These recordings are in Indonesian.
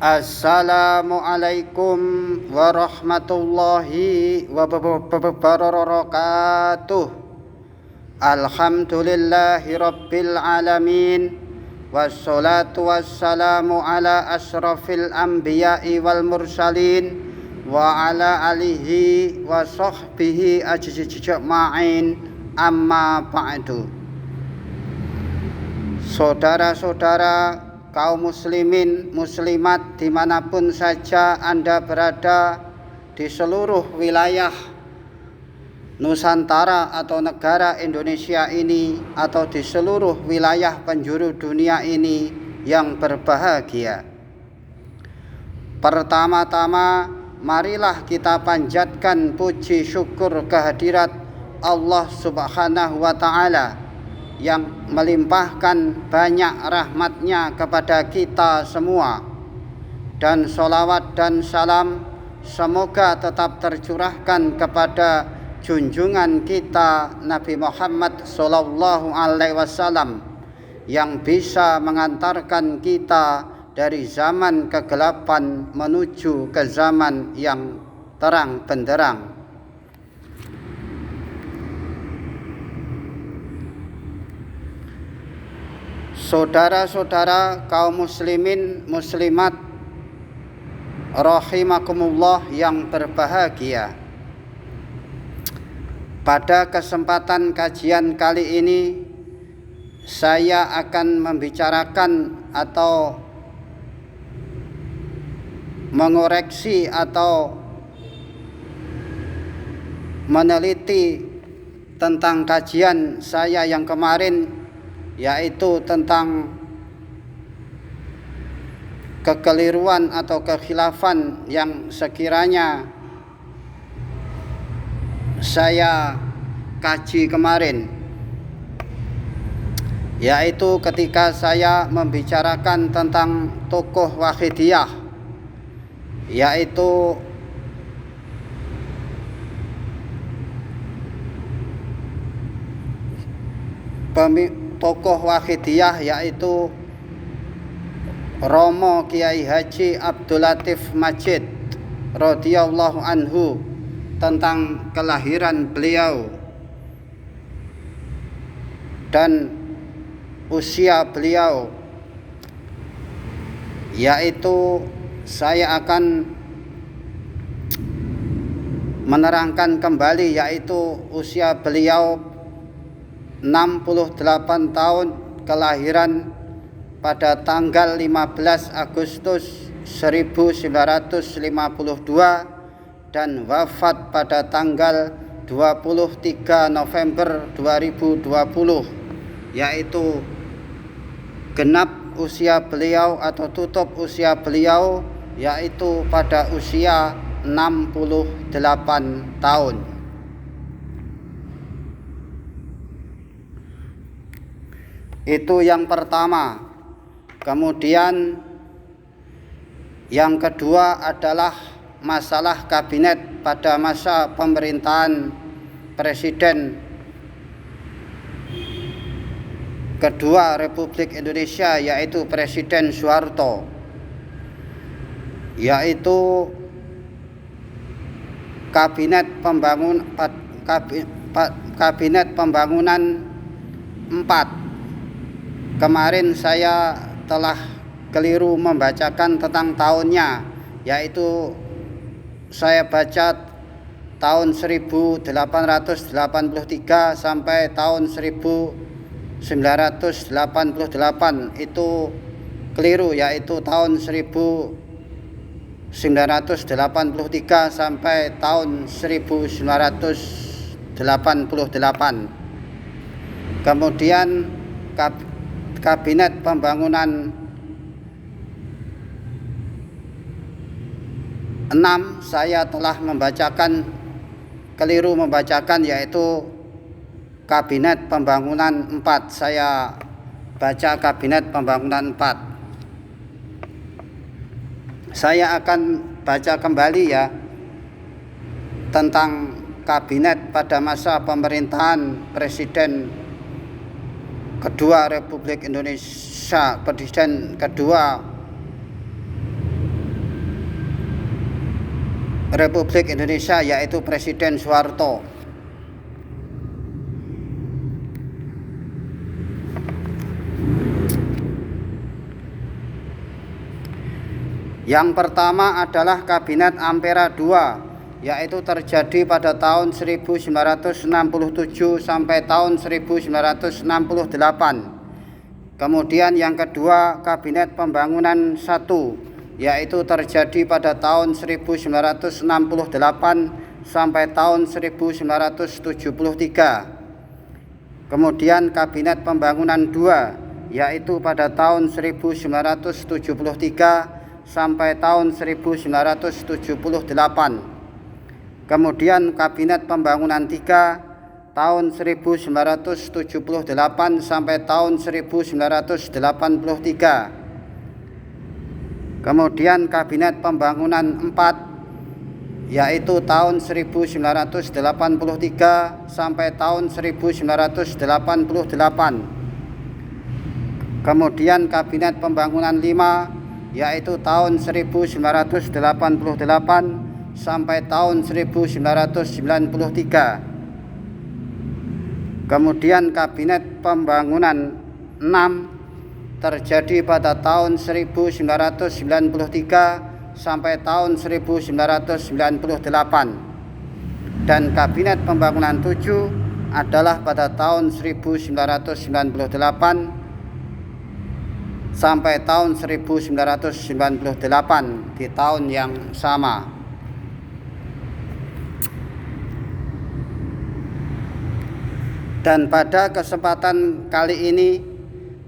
Assalamualaikum warahmatullahi wabarakatuh. Alhamdulillahi rabbil alamin. Wassalatu wassalamu ala asrafil anbiya'i wal mursalin wa ala alihi wa sahbihi ajma'in, amma ba'du. Saudara-saudara kaum muslimin muslimat dimanapun saja Anda berada di seluruh wilayah Nusantara atau negara Indonesia ini, atau di seluruh wilayah penjuru dunia ini yang berbahagia. Pertama-tama marilah kita panjatkan puji syukur kehadirat Allah Subhanahu wa Ta'ala yang melimpahkan banyak rahmatnya kepada kita semua, dan sholawat dan salam semoga tetap tercurahkan kepada junjungan kita Nabi Muhammad sallallahu alaihi wasallam yang bisa mengantarkan kita dari zaman kegelapan menuju ke zaman yang terang benderang. Saudara-saudara kaum muslimin muslimat rahimakumullah yang berbahagia, pada kesempatan kajian kali ini saya akan membicarakan atau mengoreksi atau meneliti tentang kajian saya yang kemarin, yaitu tentang kekeliruan atau kekhilafan yang sekiranya saya kaji kemarin, yaitu ketika saya membicarakan tentang tokoh Wahidiyah, yaitu tokoh Wahidiyah, yaitu Romo Kiai Haji Abdul Latif Majid radhiyallahu anhu, tentang kelahiran beliau dan usia beliau, yaitu saya akan menerangkan kembali, yaitu usia beliau 68 tahun, kelahiran pada tanggal 15 Agustus 1952 dan wafat pada tanggal 23 November 2020, yaitu genap usia beliau atau tutup usia beliau yaitu pada usia 68 tahun. Itu yang pertama. Kemudian yang kedua adalah masalah kabinet pada masa pemerintahan Presiden kedua Republik Indonesia, yaitu Presiden Soeharto, yaitu Kabinet Pembangunan 4. Kemarin saya telah keliru membacakan tentang tahunnya, yaitu saya baca tahun 1883 sampai tahun 1988, itu keliru, yaitu tahun 1983 sampai tahun 1988. Kemudian Kabinet Pembangunan 6 saya telah keliru membacakan, yaitu Kabinet Pembangunan 4. Saya baca Kabinet Pembangunan 4. Saya akan baca kembali ya tentang kabinet pada masa pemerintahan Presiden kedua Republik Indonesia, Presiden kedua Republik Indonesia, yaitu Presiden Soeharto. Yang pertama adalah Kabinet Ampera II, yaitu terjadi pada tahun 1967 sampai tahun 1968. Kemudian yang kedua, Kabinet Pembangunan I, yaitu terjadi pada tahun 1968 sampai tahun 1973. Kemudian Kabinet Pembangunan II, yaitu pada tahun 1973 sampai tahun 1978. Kemudian Kabinet Pembangunan III tahun 1978 sampai tahun 1983. Kemudian Kabinet Pembangunan IV, yaitu tahun 1983 sampai tahun 1988. Kemudian Kabinet Pembangunan V, yaitu tahun 1988 sampai tahun 1993. Kemudian Kabinet Pembangunan VI terjadi pada tahun 1993 sampai tahun 1998. Dan Kabinet Pembangunan VII adalah pada tahun 1998 sampai tahun 1998, di tahun yang sama. Dan pada kesempatan kali ini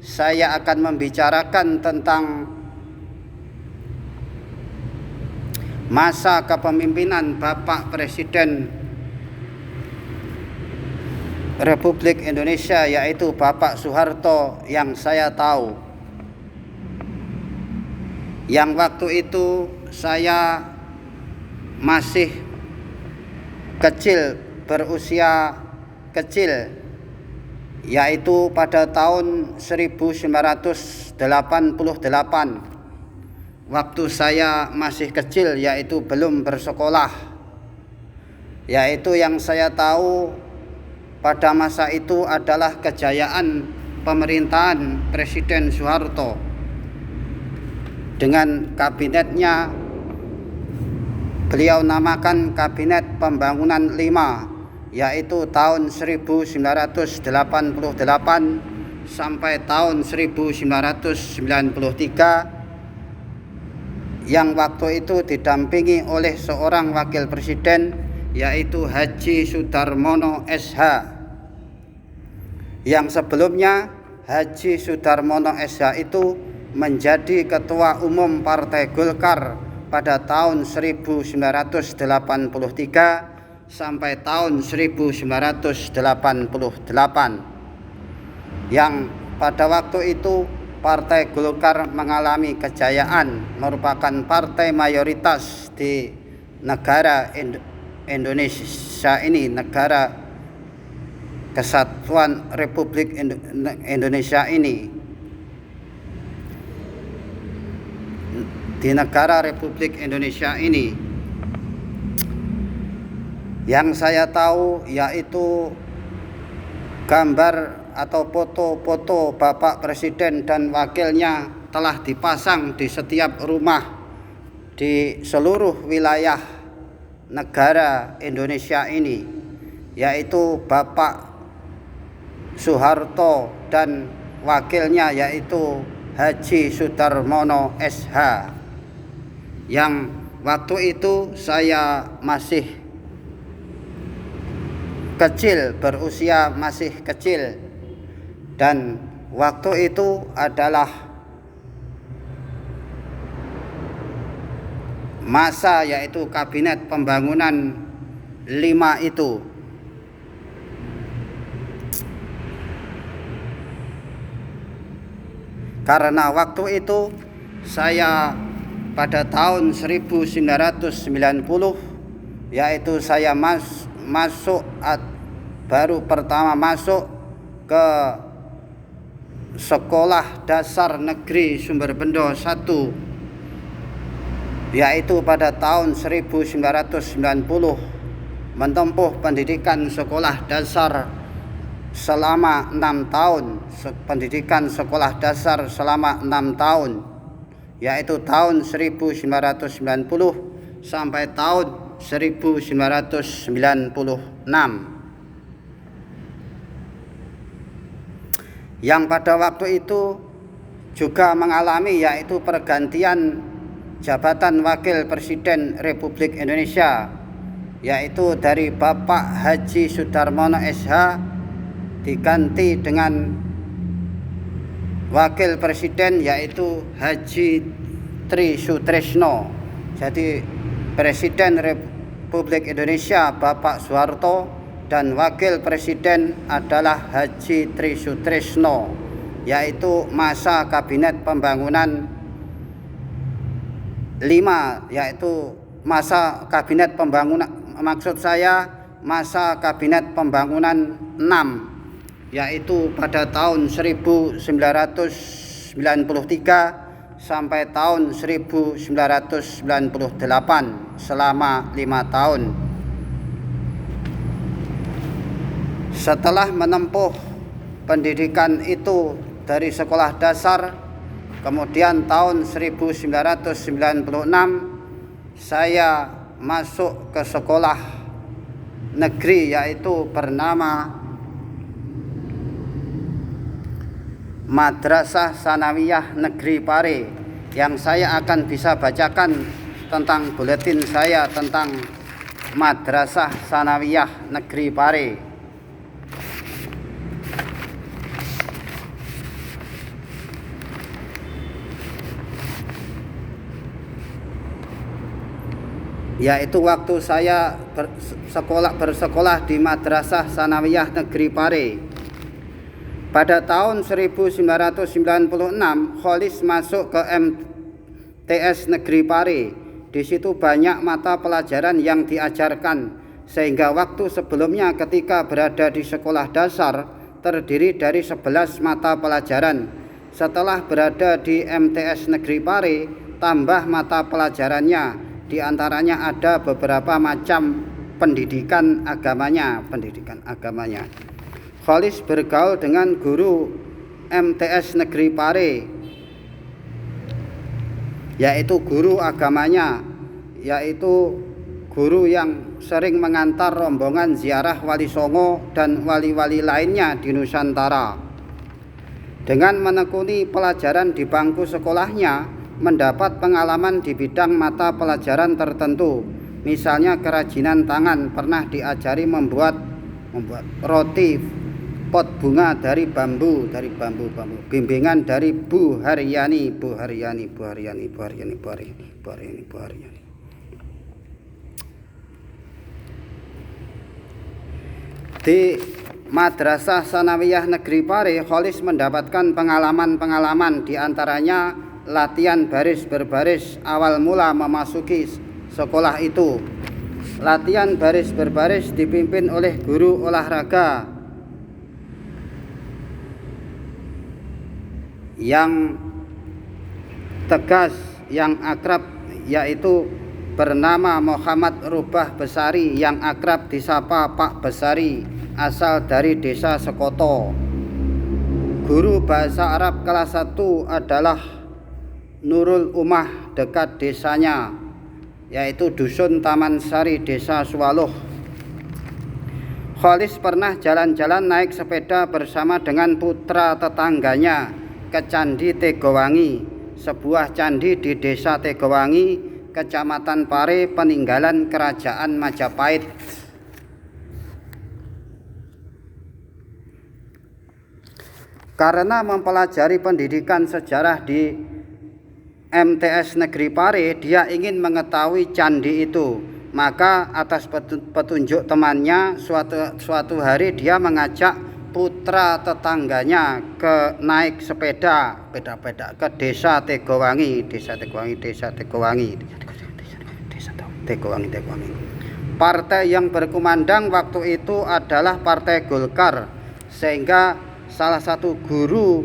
saya akan membicarakan tentang masa kepemimpinan Bapak Presiden Republik Indonesia, yaitu Bapak Soeharto, yang saya tahu. Yang waktu itu saya masih kecil, berusia kecil, yaitu pada tahun 1988. Waktu saya masih kecil, yaitu belum bersekolah. Yaitu yang saya tahu pada masa itu adalah kejayaan pemerintahan Presiden Soeharto dengan kabinetnya. Beliau namakan Kabinet Pembangunan V, yaitu tahun 1988 sampai tahun 1993, yang waktu itu didampingi oleh seorang wakil presiden, yaitu Haji Sudarmono SH. Yang sebelumnya Haji Sudarmono SH itu menjadi ketua umum Partai Golkar pada tahun 1983 sampai tahun 1988, yang pada waktu itu Partai Golkar mengalami kejayaan, merupakan partai mayoritas di negara Indonesia ini, negara Kesatuan Republik Indonesia ini. Di negara Republik Indonesia ini, yang saya tahu yaitu gambar atau foto-foto Bapak Presiden dan wakilnya telah dipasang di setiap rumah di seluruh wilayah negara Indonesia ini, yaitu Bapak Soeharto dan wakilnya yaitu Haji Sudarmono SH. Yang waktu itu saya masih kecil, berusia masih kecil, dan waktu itu adalah masa yaitu Kabinet Pembangunan V itu. Karena waktu itu saya pada tahun 1990, yaitu saya baru pertama masuk ke Sekolah Dasar Negeri Sumberbendo 1, yaitu pada tahun 1990 menempuh pendidikan sekolah dasar selama 6 tahun, pendidikan sekolah dasar selama 6 tahun, yaitu tahun 1990 sampai tahun 1996, yang pada waktu itu juga mengalami yaitu pergantian jabatan Wakil Presiden Republik Indonesia, yaitu dari Bapak Haji Sudarmono SH diganti dengan Wakil Presiden yaitu Haji Tri Sutresno. Jadi Presiden Republik Indonesia Bapak Soeharto dan Wakil Presiden adalah Haji Tri Sutresno, yaitu masa Kabinet Pembangunan 5, yaitu masa Kabinet Pembangunan, maksud saya masa Kabinet Pembangunan 6, yaitu pada tahun 1993 sampai tahun 1998 selama 5 tahun. Setelah menempuh pendidikan itu dari sekolah dasar, kemudian tahun 1996 saya masuk ke sekolah negeri yaitu bernama Madrasah Sanawiyah Negeri Pare, yang saya akan bisa bacakan tentang buletin saya tentang Madrasah Sanawiyah Negeri Pare. Yaitu waktu saya bersekolah di Madrasah Sanawiyah Negeri Pare. Pada tahun 1996, Kholis masuk ke MTS Negeri Pare. Di situ banyak mata pelajaran yang diajarkan, sehingga waktu sebelumnya ketika berada di sekolah dasar terdiri dari 11 mata pelajaran. Setelah berada di MTS Negeri Pare, tambah mata pelajarannya, di antaranya ada beberapa macam pendidikan agamanya. Kholis bergaul dengan guru MTS Negeri Pare, yaitu guru agamanya, yaitu guru yang sering mengantar rombongan ziarah Wali Songo dan wali-wali lainnya di Nusantara. Dengan menekuni pelajaran di bangku sekolahnya, mendapat pengalaman di bidang mata pelajaran tertentu. Misalnya kerajinan tangan, pernah diajari membuat roti pot bunga dari bambu. Bimbingan dari Bu Haryani. Di Madrasah Sanawiyah Negeri Pare, Kholis mendapatkan pengalaman-pengalaman, di antaranya latihan baris berbaris awal mula memasuki sekolah itu. Latihan baris berbaris dipimpin oleh guru olahraga yang tegas, yang akrab, yaitu bernama Muhammad Rubah Besari, yang akrab disapa Pak Besari, asal dari desa Sekoto. Guru bahasa Arab kelas 1 adalah Nurul Umah, dekat desanya, yaitu Dusun Taman Sari, Desa Suwaluh. Kholis pernah jalan-jalan naik sepeda bersama dengan putra tetangganya ke Candi Tegowangi, sebuah candi di Desa Tegowangi, Kecamatan Pare, peninggalan Kerajaan Majapahit. Karena mempelajari pendidikan sejarah di MTS Negeri Pare, dia ingin mengetahui candi itu. Maka atas petunjuk temannya, suatu hari dia mengajak putra tetangganya naik sepeda ke Desa Tegowangi. Partai yang berkumandang waktu itu adalah Partai Golkar, sehingga salah satu guru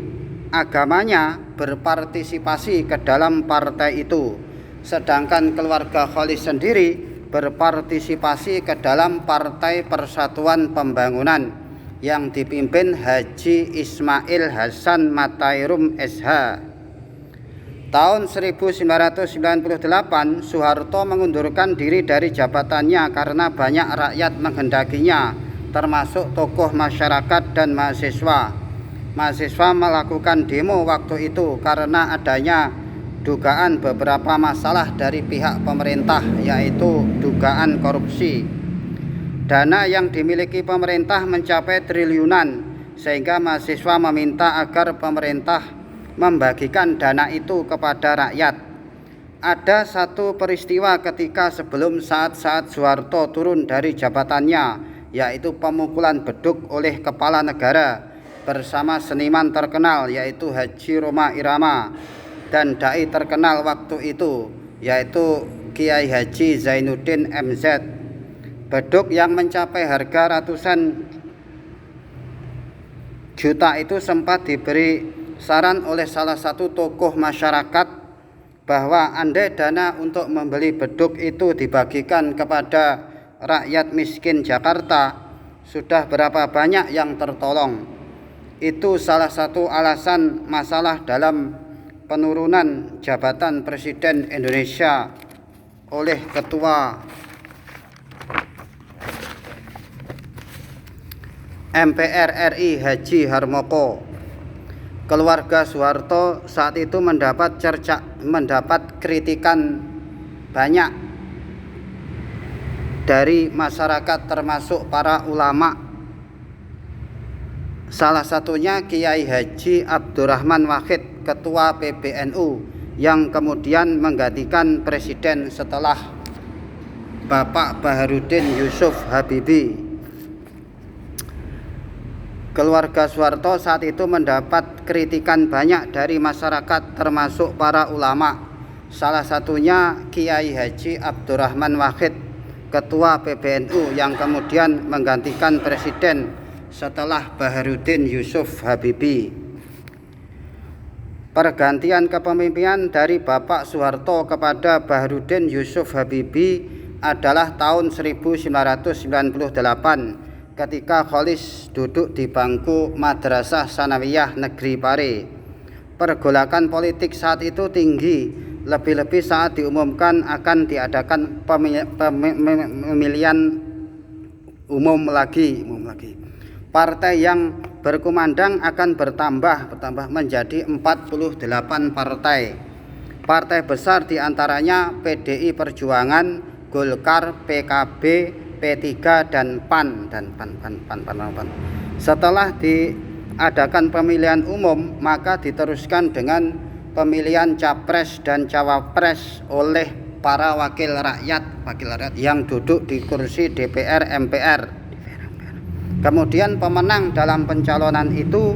agamanya berpartisipasi ke dalam partai itu. sedangkan keluarga Khalis sendiri berpartisipasi ke dalam Partai Persatuan Pembangunan yang dipimpin Haji Ismail Hasan Matairum SH. Tahun 1998, Soeharto mengundurkan diri dari jabatannya karena banyak rakyat menghendakinya, termasuk tokoh masyarakat dan mahasiswa. Mahasiswa melakukan demo waktu itu karena adanya dugaan beberapa masalah dari pihak pemerintah, yaitu dugaan korupsi. Dana yang dimiliki pemerintah mencapai triliunan, sehingga mahasiswa meminta agar pemerintah membagikan dana itu kepada rakyat. Ada satu peristiwa ketika sebelum saat-saat Soeharto turun dari jabatannya, yaitu pemukulan beduk oleh kepala negara bersama seniman terkenal yaitu Haji Rhoma Irama dan dai terkenal waktu itu yaitu Kiai Haji Zainuddin MZ. Beduk yang mencapai harga ratusan juta itu sempat diberi saran oleh salah satu tokoh masyarakat bahwa andai dana untuk membeli beduk itu dibagikan kepada rakyat miskin Jakarta, sudah berapa banyak yang tertolong. Itu salah satu alasan masalah dalam penurunan jabatan Presiden Indonesia oleh Ketua MPR RI Haji Harmoko. Keluarga Soeharto saat itu mendapat kritikan banyak dari masyarakat termasuk para ulama. Salah satunya Kiai Haji Abdurrahman Wahid, Ketua PBNU, yang kemudian menggantikan presiden setelah Bapak Baharudin Yusuf Habibie. Keluarga Soeharto saat itu mendapat kritikan banyak dari masyarakat termasuk para ulama. Salah satunya Kiai Haji Abdurrahman Wahid, Ketua PBNU, yang kemudian menggantikan presiden setelah Baharudin Yusuf Habibie. Pergantian kepemimpinan dari Bapak Soeharto kepada Baharudin Yusuf Habibie adalah tahun 1998 ketika Khalis duduk di bangku Madrasah Sanawiyah Negeri Pare. Pergolakan politik saat itu tinggi, lebih-lebih saat diumumkan akan diadakan pemilihan umum lagi. Partai yang berkumandang akan bertambah menjadi 48 partai. Partai besar diantaranya PDI Perjuangan, Golkar, PKB, P3 dan PAN. Setelah diadakan pemilihan umum, maka diteruskan dengan pemilihan capres dan cawapres oleh para wakil rakyat yang duduk di kursi DPR MPR. Kemudian pemenang dalam pencalonan itu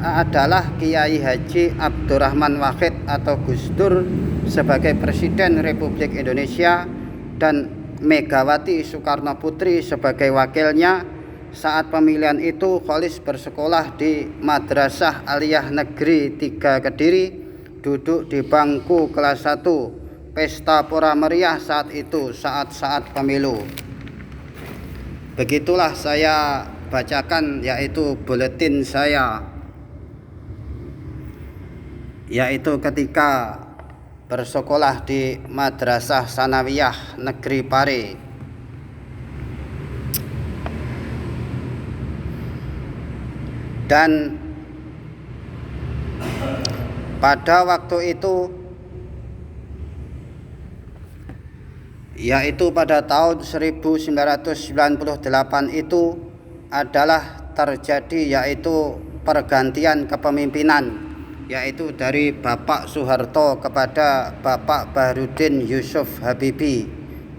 adalah Kiai Haji Abdurrahman Wahid atau Gus Dur sebagai Presiden Republik Indonesia dan Megawati Soekarno Putri sebagai wakilnya. Saat pemilihan itu Khalis bersekolah di Madrasah Aliyah Negeri 3 Kediri, duduk di bangku kelas 1. Pesta pora meriah saat itu, saat pemilu. Begitulah saya bacakan yaitu buletin saya, yaitu ketika bersekolah di Madrasah Sanawiyah Negeri Pare. Dan pada waktu itu, yaitu pada tahun 1998 itu adalah terjadi yaitu pergantian kepemimpinan, yaitu dari Bapak Soeharto kepada Bapak Baharudin Yusuf Habibie,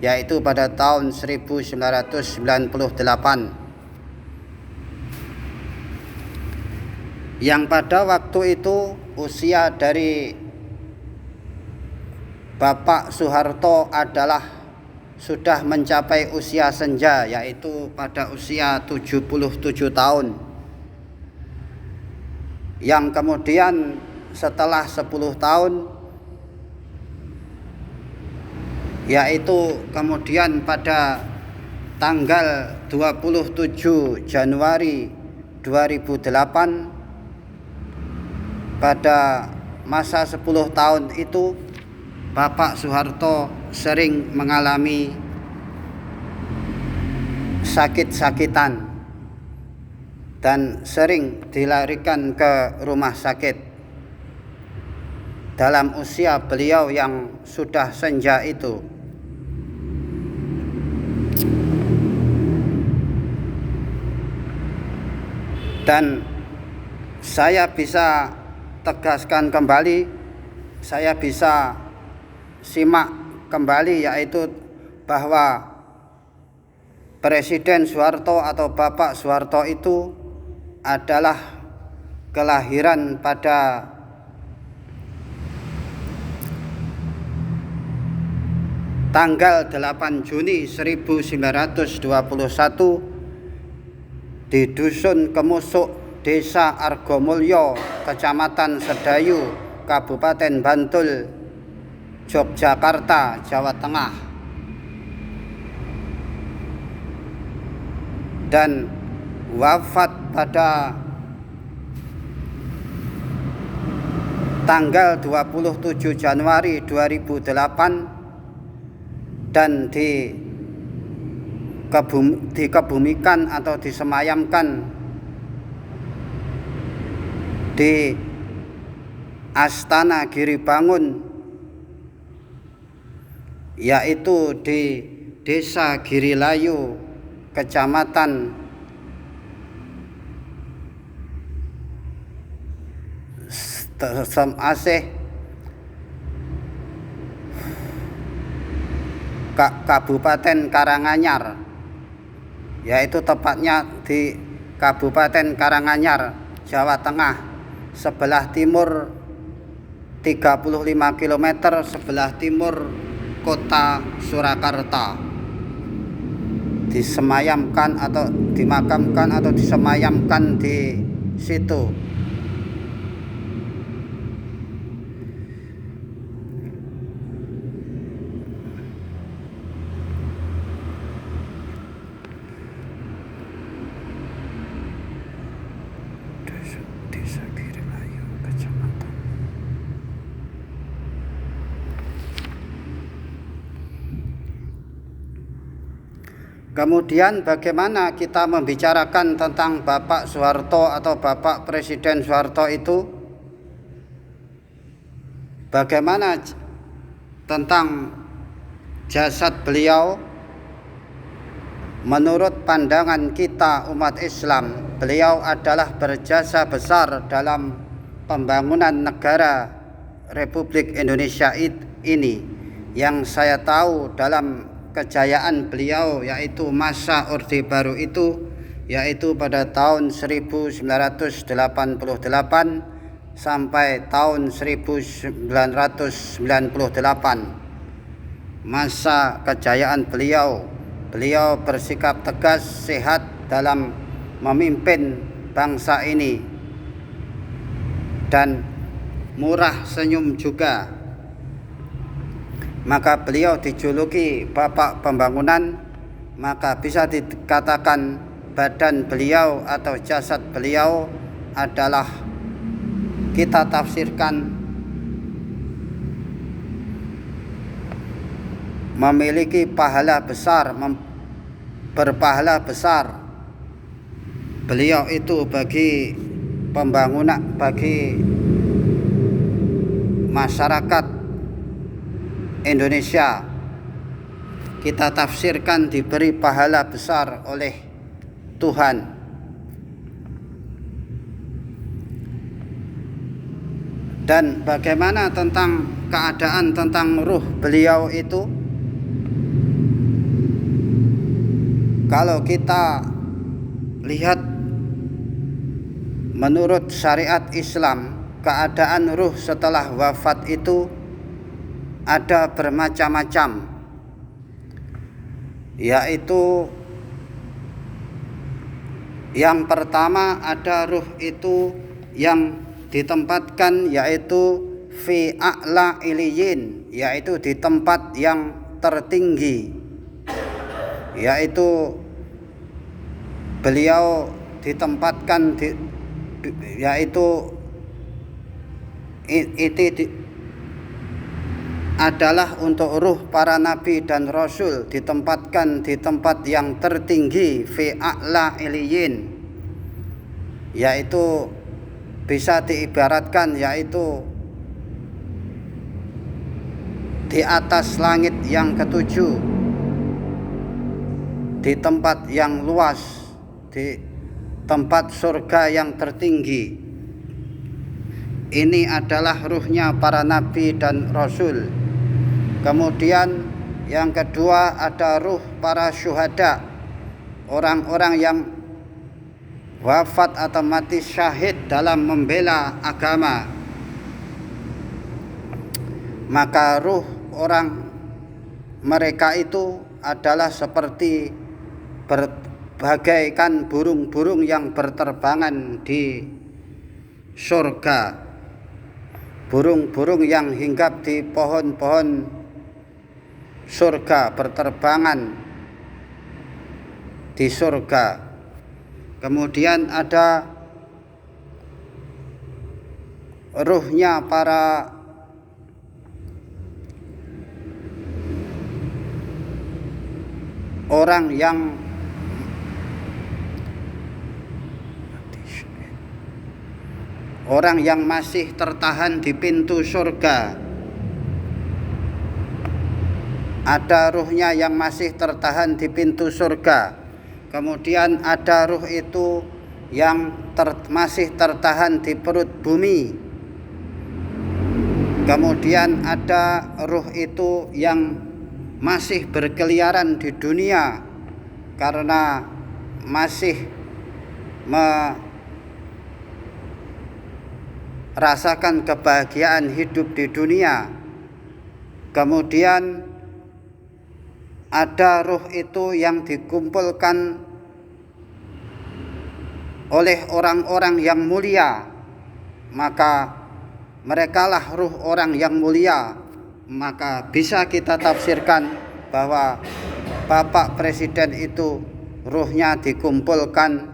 yaitu pada tahun 1998. Yang pada waktu itu usia dari Bapak Soeharto adalah sudah mencapai usia senja, yaitu pada usia 77 tahun. Yang kemudian setelah 10 tahun yaitu kemudian pada tanggal 27 Januari 2008 pada masa 10 tahun itu Bapak Soeharto sering mengalami sakit-sakitan dan sering dilarikan ke rumah sakit dalam usia beliau yang sudah senja itu. Dan saya bisa tegaskan kembali, saya bisa simak kembali, yaitu bahwa Presiden Soeharto atau Bapak Soeharto itu adalah kelahiran pada tanggal 8 Juni 1921 di Dusun Kemusuk, Desa Argomulyo, Kecamatan Sedayu, Kabupaten Bantul, Yogyakarta, Jawa Tengah. Dan wafat pada tanggal 27 Januari 2008 dan dikebumikan atau disemayamkan di Astana Giribangun, yaitu di Desa Girilayu, Kecamatan Asih, Kabupaten Karanganyar, yaitu tepatnya di Kabupaten Karanganyar, Jawa Tengah, sebelah timur 35 km sebelah timur kota Surakarta. Disemayamkan atau dimakamkan atau disemayamkan di situ. Desa Girilayu, Kecamatan. Kemudian bagaimana kita membicarakan tentang Bapak Soeharto atau Bapak Presiden Soeharto itu? Bagaimana tentang jasad beliau? Menurut pandangan kita umat Islam, beliau adalah berjasa besar dalam pembangunan negara Republik Indonesia ini. Yang saya tahu dalam kejayaan beliau, yaitu masa Orde Baru itu, yaitu pada tahun 1988 sampai tahun 1998. Masa kejayaan beliau bersikap tegas, sehat dalam memimpin bangsa ini, dan murah senyum juga. Maka beliau dijuluki Bapak Pembangunan. Maka bisa dikatakan badan beliau atau jasad beliau adalah, kita tafsirkan, memiliki pahala besar, berpahala besar. Beliau itu bagi pembangunan, bagi masyarakat Indonesia, kita tafsirkan diberi pahala besar oleh Tuhan. Dan bagaimana tentang keadaan tentang ruh beliau itu? Kalau kita lihat menurut syariat Islam, keadaan ruh setelah wafat itu ada bermacam-macam, yaitu yang pertama ada ruh itu yang ditempatkan yaitu fi a'la iliyin, yaitu di tempat yang tertinggi, yaitu beliau ditempatkan adalah untuk ruh para nabi dan rasul, ditempatkan di tempat yang tertinggi, fi a'la iliyin, yaitu bisa diibaratkan yaitu di atas langit yang ketujuh, di tempat yang luas, di tempat surga yang tertinggi. Ini adalah ruhnya para nabi dan rasul. Kemudian yang kedua ada ruh para syuhada, orang-orang yang wafat atau mati syahid dalam membela agama. Maka ruh orang mereka itu adalah seperti bagaikan burung-burung yang berterbangan di surga, burung-burung yang hinggap di pohon-pohon surga, berterbangan di surga. Kemudian ada ruhnya para orang yang masih tertahan di pintu surga. Ada ruhnya yang masih tertahan di pintu surga. Kemudian ada ruh itu yang masih tertahan di perut bumi. Kemudian ada ruh itu yang masih berkeliaran di dunia karena masih merasakan kebahagiaan hidup di dunia. Kemudian ada ruh itu yang dikumpulkan oleh orang-orang yang mulia, maka merekalah ruh orang yang mulia. Maka bisa kita tafsirkan bahwa Bapak Presiden itu ruhnya dikumpulkan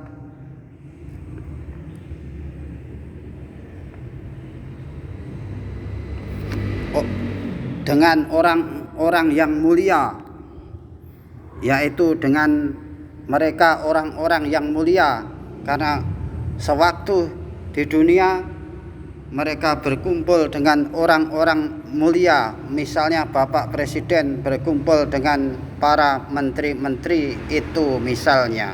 dengan orang-orang yang mulia, yaitu dengan mereka orang-orang yang mulia, karena sewaktu di dunia mereka berkumpul dengan orang-orang mulia. Misalnya Bapak Presiden berkumpul dengan para menteri-menteri itu misalnya.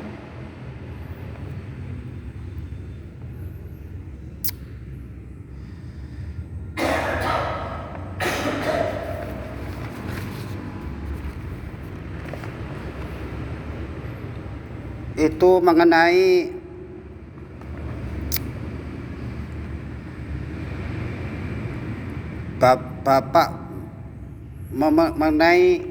Itu mengenai Bapak mengenai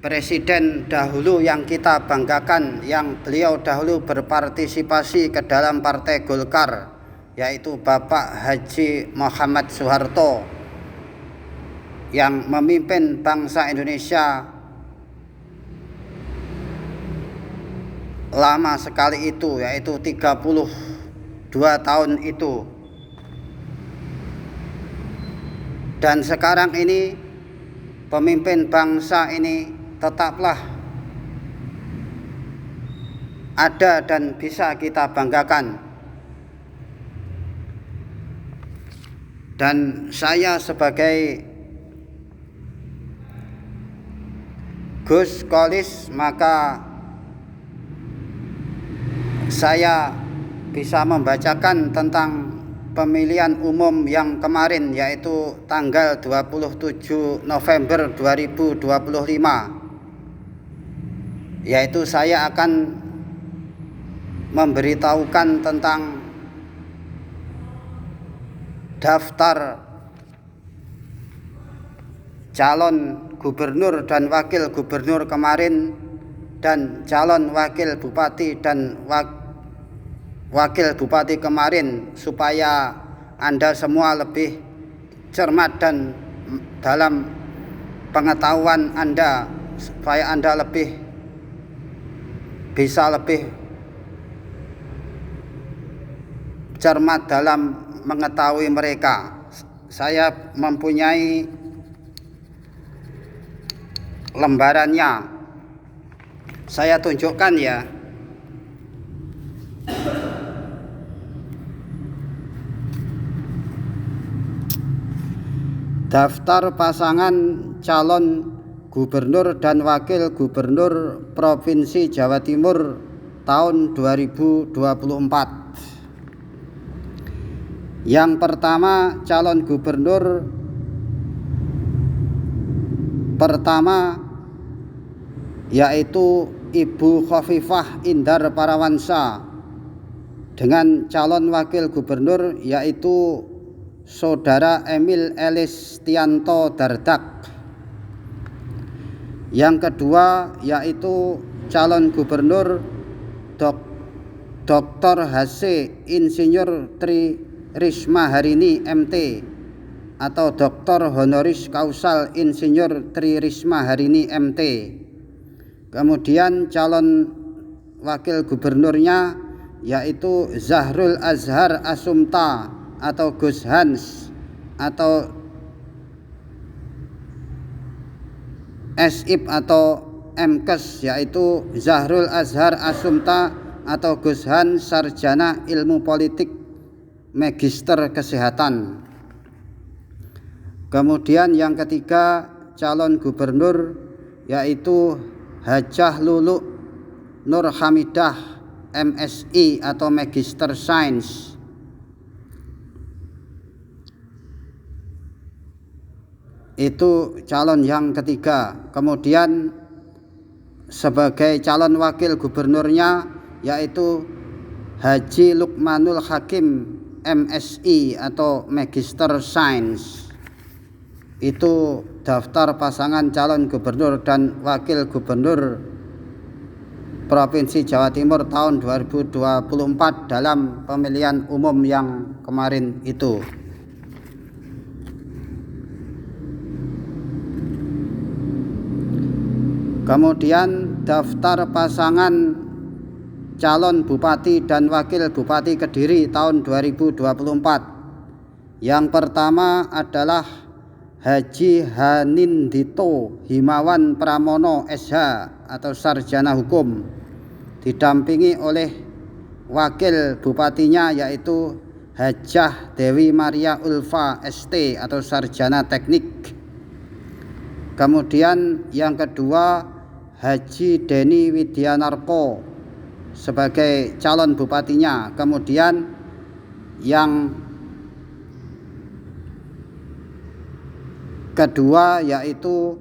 presiden dahulu yang kita banggakan, yang beliau dahulu berpartisipasi ke dalam Partai Golkar, yaitu Bapak Haji Muhammad Soeharto yang memimpin bangsa Indonesia lama sekali itu, yaitu 32 tahun itu. Dan sekarang ini pemimpin bangsa ini tetaplah ada dan bisa kita banggakan. Dan saya sebagai Gus Kolis, maka saya bisa membacakan tentang pemilihan umum yang kemarin, yaitu tanggal 27 November 2025, yaitu saya akan memberitahukan tentang daftar calon gubernur dan wakil gubernur kemarin, dan calon wakil bupati dan wakil bupati kemarin, supaya Anda semua lebih cermat dan dalam pengetahuan Anda, supaya Anda bisa lebih cermat dalam mengetahui mereka. Saya mempunyai lembarannya, saya tunjukkan ya. Daftar pasangan calon gubernur dan wakil gubernur Provinsi Jawa Timur tahun 2024. Yang pertama, calon gubernur pertama yaitu Ibu Khofifah Indar Parawansa, dengan calon wakil gubernur yaitu Saudara Emil Elistianto Dardak. Yang kedua yaitu calon gubernur Dr. H.C. Insinyur Tri Risma Harini MT atau Dr. Honoris Causa Insinyur Tri Risma Harini MT. Kemudian calon wakil gubernurnya yaitu Zahrul Azhar Asumta atau Gus Hans atau SIP atau MKes, yaitu Zahrul Azhar Asumta atau Gus Hans, sarjana ilmu politik, magister kesehatan. Kemudian yang ketiga, calon gubernur yaitu Hajah Lulu Nur Hamidah MSI atau Magister Sains. Itu calon yang ketiga. Kemudian sebagai calon wakil gubernurnya yaitu Haji Lukmanul Hakim MSI atau Magister Sains. Itu daftar pasangan calon gubernur dan wakil gubernur Provinsi Jawa Timur tahun 2024 dalam pemilihan umum yang kemarin itu. Kemudian daftar pasangan calon bupati dan wakil bupati Kediri tahun 2024. Yang pertama adalah Haji Hanindito Himawan Pramono SH atau sarjana hukum, didampingi oleh wakil bupatinya yaitu Hajah Dewi Maria Ulfa ST atau sarjana teknik. Kemudian yang kedua Haji Deni Widyanarko sebagai calon bupatinya. Kemudian yang kedua yaitu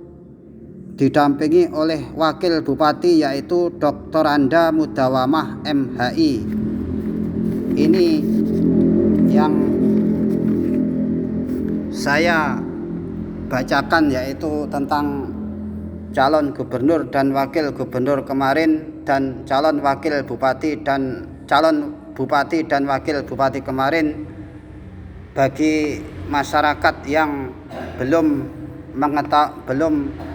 didampingi oleh wakil bupati yaitu Dr. Anda Mudawamah MHI. Ini yang saya bacakan yaitu tentang calon gubernur dan wakil gubernur kemarin dan calon wakil bupati dan wakil bupati kemarin. Bagi masyarakat yang belum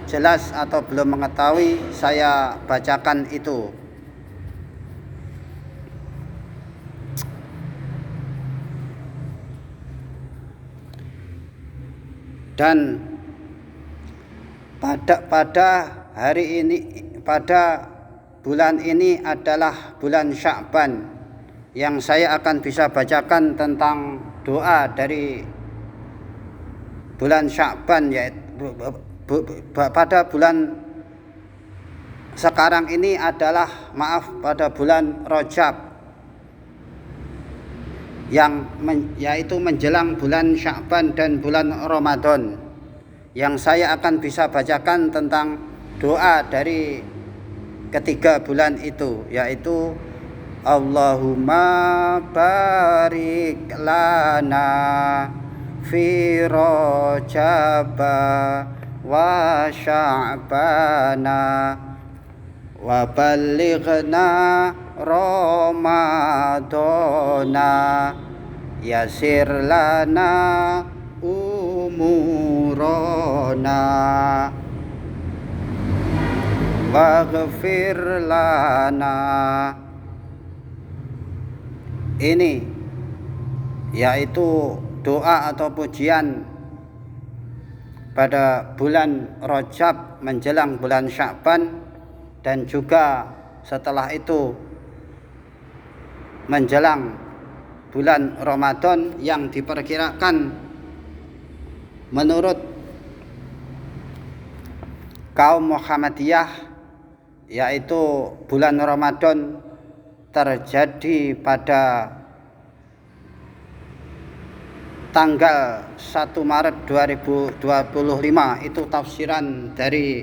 jelas atau belum mengetahui, saya bacakan itu. Dan pada hari ini, pada bulan ini adalah bulan Sya'ban, yang saya akan bisa bacakan tentang doa dari bulan Sya'ban, yaitu pada bulan sekarang ini adalah pada bulan Rajab, yaitu menjelang bulan Sya'ban dan bulan Ramadan. Yang saya akan bisa bacakan tentang doa dari ketiga bulan itu, yaitu Allahumma barik lana fi Rajaba wa Sya'bana wa ballighna Ramadana yasir lana umurana waghfir lana. Ini yaitu doa atau pujian pada bulan Rajab menjelang bulan Sya'ban, dan juga setelah itu menjelang bulan Ramadan yang diperkirakan menurut kaum Muhammadiyah, yaitu bulan Ramadan terjadi pada tanggal 1 Maret 2025. Itu tafsiran dari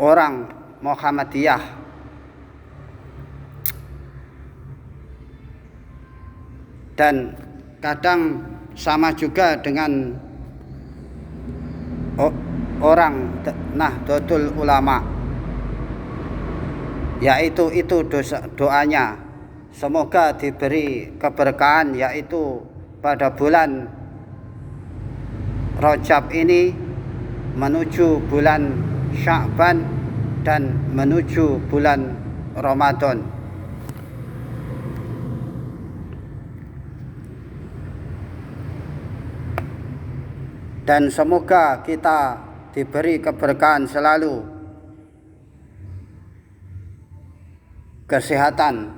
orang Muhammadiyah. Dan kadang sama juga dengan orang Nahdlatul Ulama, yaitu itu doanya. Semoga diberi keberkahan, yaitu pada bulan Rajab ini menuju bulan Sya'ban dan menuju bulan Ramadan. Dan semoga kita diberi keberkahan selalu, kesehatan,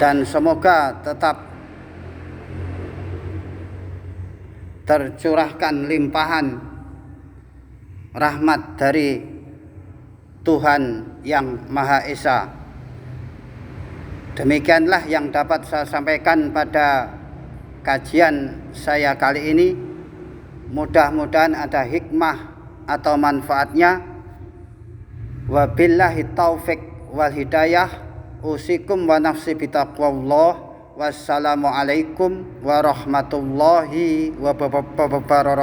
dan semoga tetap tercurahkan limpahan rahmat dari Tuhan yang Maha Esa. Demikianlah yang dapat saya sampaikan pada kajian saya kali ini. Mudah-mudahan ada hikmah atau manfaatnya. Wabillahi taufik wal hidayah. Usikum wa nafsi bitaqwallah. Wassalamualaikum warahmatullahi wabarakatuh.